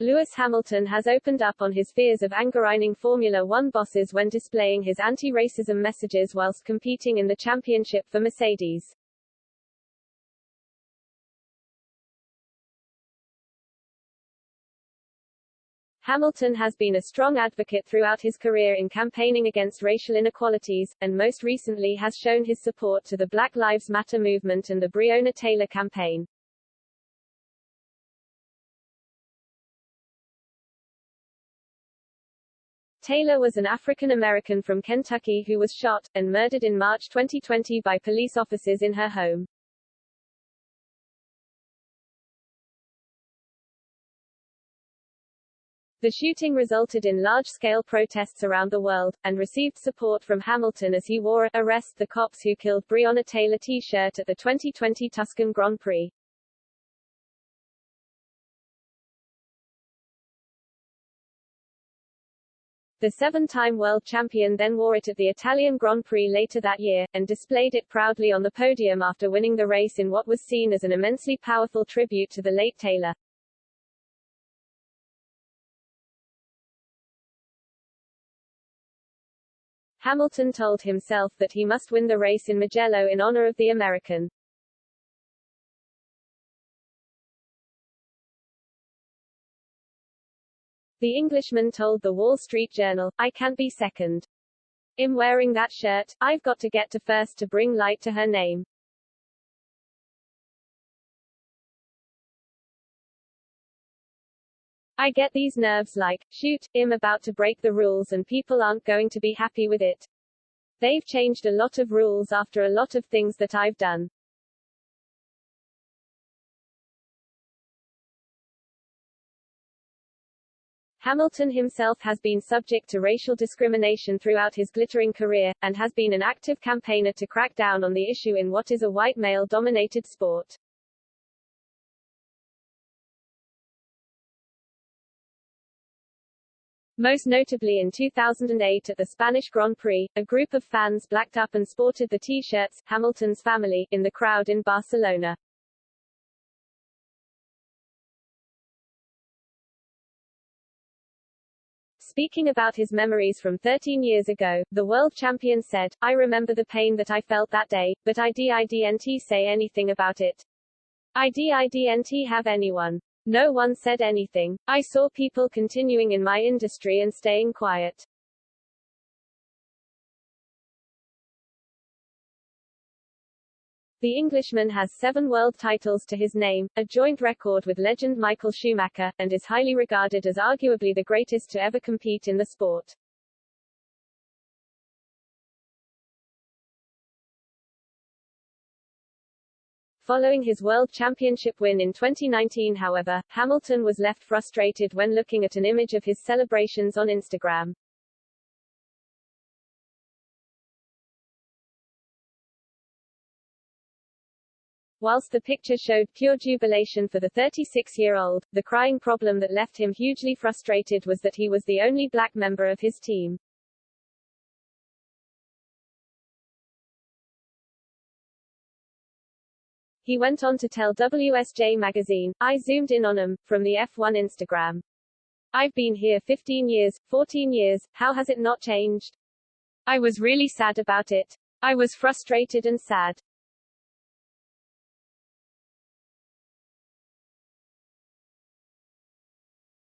Lewis Hamilton has opened up on his fears of angerining Formula One bosses when displaying his anti-racism messages whilst competing in the championship for Mercedes. Hamilton has been a strong advocate throughout his career in campaigning against racial inequalities, and most recently has shown his support to the Black Lives Matter movement and the Breonna Taylor campaign. Taylor was an African American from Kentucky who was shot, and murdered in March 2020 by police officers in her home. The shooting resulted in large-scale protests around the world, and received support from Hamilton as he wore a "Arrest the Cops Who Killed Breonna Taylor" t-shirt at the 2020 Tuscan Grand Prix. The seven-time world champion then wore it at the Italian Grand Prix later that year, and displayed it proudly on the podium after winning the race in what was seen as an immensely powerful tribute to the late Taylor. Hamilton told himself that he must win the race in Mugello in honor of the American. The Englishman told the Wall Street Journal, "I can't be second. I'm wearing that shirt, I've got to get to first to bring light to her name." I get these nerves like, shoot, I'm about to break the rules and people aren't going to be happy with it. They've changed a lot of rules after a lot of things that I've done. Hamilton himself has been subject to racial discrimination throughout his glittering career, and has been an active campaigner to crack down on the issue in what is a white male-dominated sport. Most notably in 2008 at the Spanish Grand Prix, a group of fans blacked up and sported the T-shirts, "Hamilton's Family," in the crowd in Barcelona. Speaking about his memories from 13 years ago, the world champion said, "I remember the pain that I felt that day, but I didn't say anything about it. I didn't have anyone. No one said anything. I saw people continuing in my industry and staying quiet." The Englishman has 7 world titles to his name, a joint record with legend Michael Schumacher, and is highly regarded as arguably the greatest to ever compete in the sport. Following his World Championship win in 2019, however, Hamilton was left frustrated when looking at an image of his celebrations on Instagram. Whilst the picture showed pure jubilation for the 36-year-old, the crying problem that left him hugely frustrated was that he was the only black member of his team. He went on to tell WSJ magazine, "I zoomed in on 'em, from the F1 Instagram. I've been here 15 years, 14 years, how has it not changed? I was really sad about it. I was frustrated and sad.